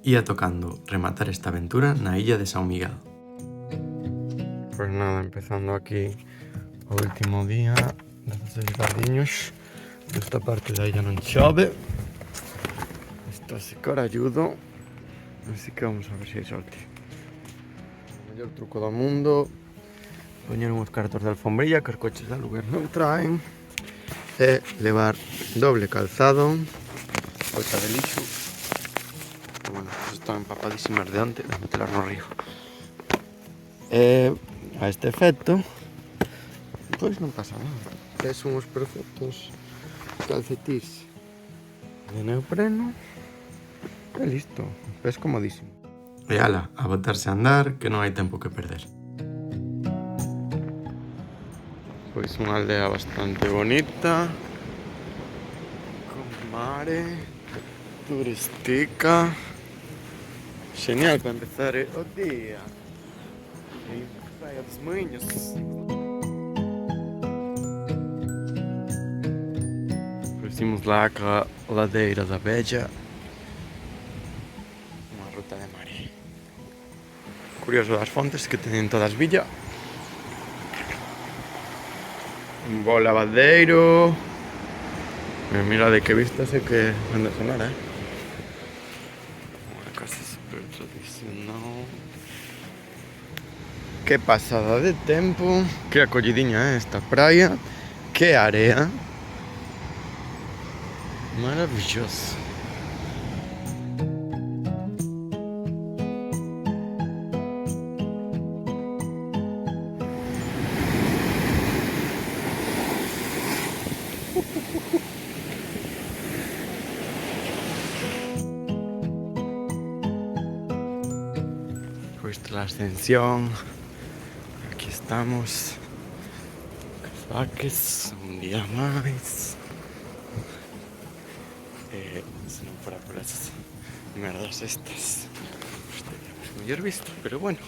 Ía tocando rematar esta aventura na illa de São Miguel. Pois nada, empezando aquí o último día dos gadiños. Esta parte da illa non chove. Está así caralludo. Así que vamos a ver se hai sorte. O mellor truco do mundo: poñer uns cartos de alfombrilla que os coches de aluguer non traen, e levar doble calzado, bolsa de lixo. Bueno, pues están empapadísimas de onte, de metelas no río. A este efecto, pois non pasa nada. Son os perfectos calcetís de neopreno e listo. Es comodísimo. E ala, a botarse a andar, que non hai tempo que perder. Pois unha aldea bastante bonita, con mare, turística. Genial para empezar o día. E Praia dos Moinhos. Pois imos lá ca ladeira da Bella. Unha ruta de mare. Curioso das fontes que teñen todas villa. Un bo lavadeiro. Mira de que vistas e que anda a sonar, Unha casa super tradicional. Que pasada de tempo. Que acollidiña esta praia. Que area. Maravilloso. Pues la ascensión, aquí estamos, Vaques, un día más. Si non fuera por las merdas estas, estaríamos mellor visto, pero bueno,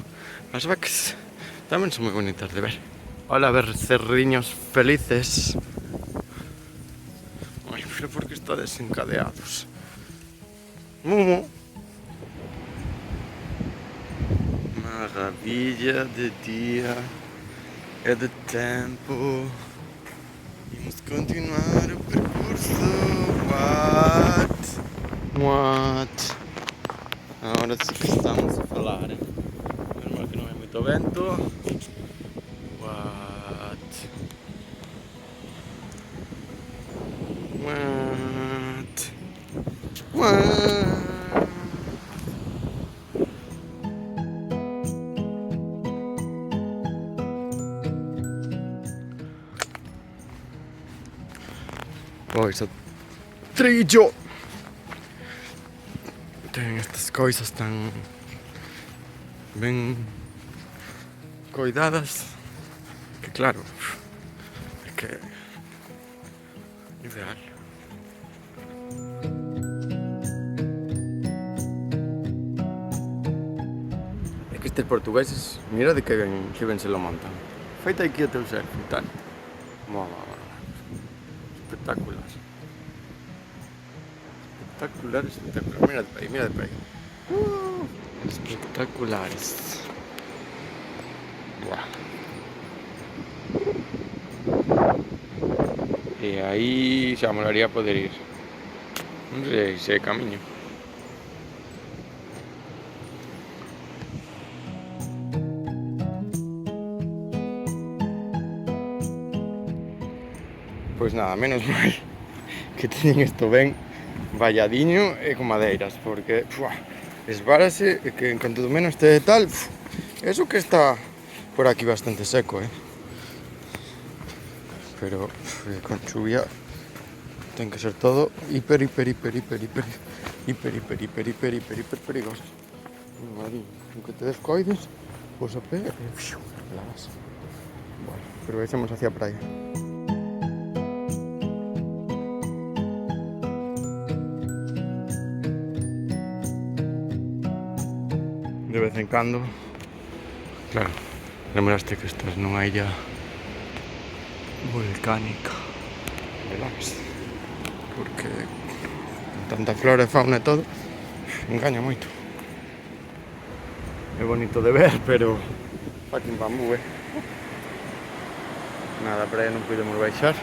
las vacas tamén son moi bonitas de ver. Hola, becerriños felices. Ay, pero por que está desencadeados? Mumu. Maravilha de dia e de tempo. Vamos continuar o percurso. What? Agora sí que estamos a falar. Normal que non hai moito vento. What? Pois o trillo ten estas coisas tan ben coidadas que claro, é que ideal. É que estes portugueses, mira de que ben se lo montan. Feita aquí o teu selfie, tal. Espectacular. Espectacular. Mira de ahí. Espectaculares. Buah. E aí xa molaría poder ir. Non sei se é camiño. Pois nada, menos mal que teñen isto ben valladiño e con madeiras, porque esvárase e que en canto do menos este tal, eso que está por aquí bastante seco, pero con chuvia ten que ser todo hiper perigoso. Aunque te descoides, pois a pé la vas. Bueno, pero echamos hacia a praia. De vez en cando, claro, lembraste que estás nunha illa volcánica, relax, porque tanta flora e fauna e todo, engaña moito. É bonito de ver, pero fucking bambú, Nada, para aí non podemos baixar.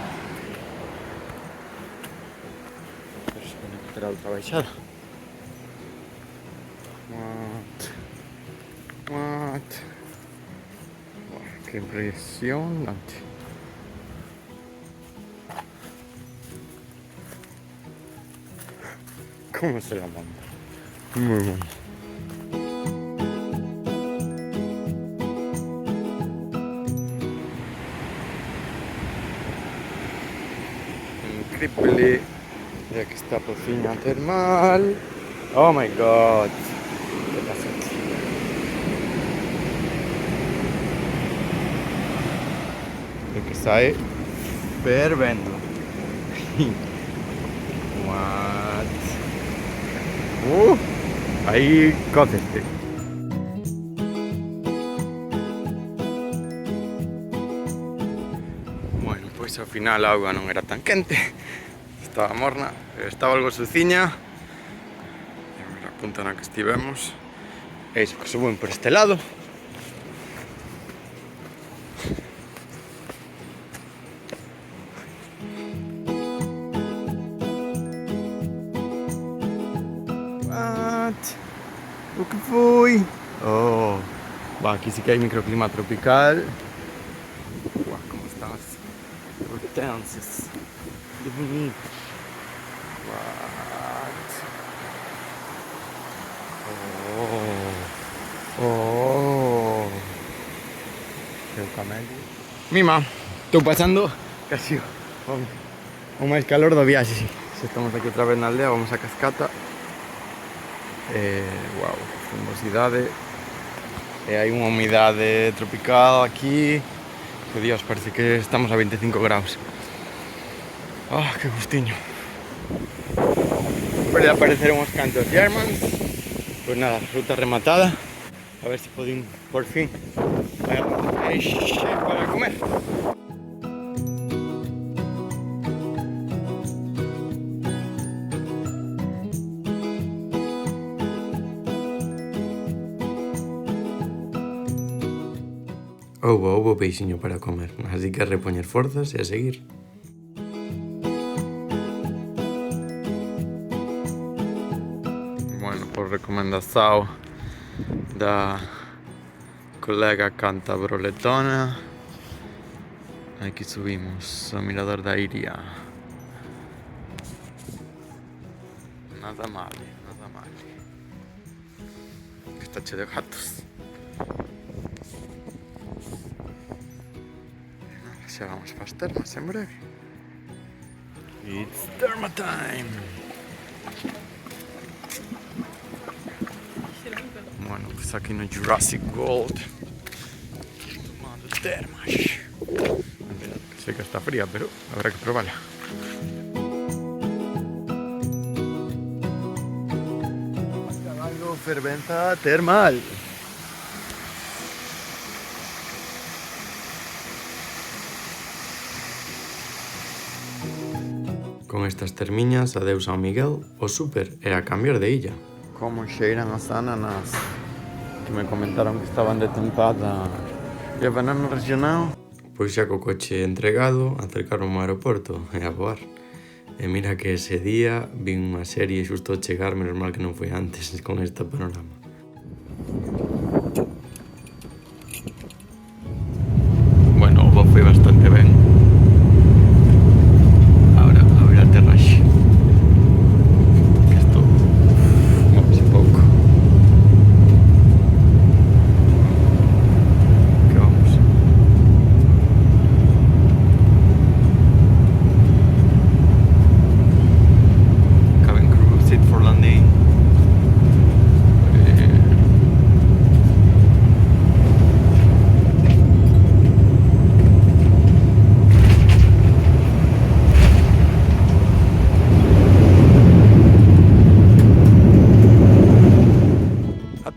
Pero se pode ter outra baixada. What? Que impresionante. ¿Cómo se la manda? Muy bueno. Increíble. Y aquí está piscina termal. Oh my god. ¿Qué pasa aquí? Lo que está ahí fervendo. What? Aí cócete. Bueno, pois ao final a auga non era tan quente. Estaba morna, pero estaba algo suciña. A punta na que estivemos. E iso que suben por este lado. O que foi? Oh, bah, aquí sí que hai microclima tropical. Uau, como están as hortensias. Que bonito. What? Oh. Que camello. Mima, estou pasando casi o máis calor do viaxe. Se estamos aquí outra vez na aldea, vamos a Cascata. Wow, frondosidade. E hai unha humidade tropical aquí. Que Dios, parece que estamos a 25 graus. Ah, que gustiño. Por aí apareceron os cantos Germans. Pois nada, ruta rematada. A ver se podín, por fin, agarrar peixe para comer. Houbo peixiño para comer, así que a repoñer forzas e a seguir. Bueno, por recomendación da colega cantabroletona, aquí subimos ao mirador da Iria. Nada mal, nada mal. Está cheo de gatos. Xa vamos para as termas en breve. It's terma time! Bueno, pues aquí no Jurassic World. Tomando termas. Sé que está fría, pero habrá que probarla. Caballo ferventa termal. Con estas termiñas, adeus ao Miguel, o súper era cambiar de illa. Como xeiran as ananas, que me comentaron que estaban de tempada. E a banana regional? Pois xa co coche entregado, acercaron ao aeroporto e a voar. E mira que ese día vin unha serie xusto a chegar, menos mal que non foi antes, con este panorama. Bueno, o voo foi bastante ben.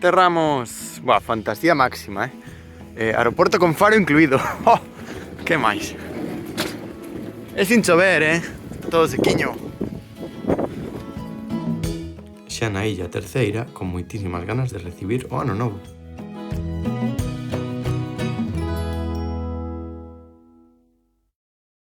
Aterramos. Buah, fantasía máxima, aeroporto con faro incluído. Oh, que máis? É sin chover, todo sequiño. xa na illa terceira con moitísimas ganas de recibir o ano novo.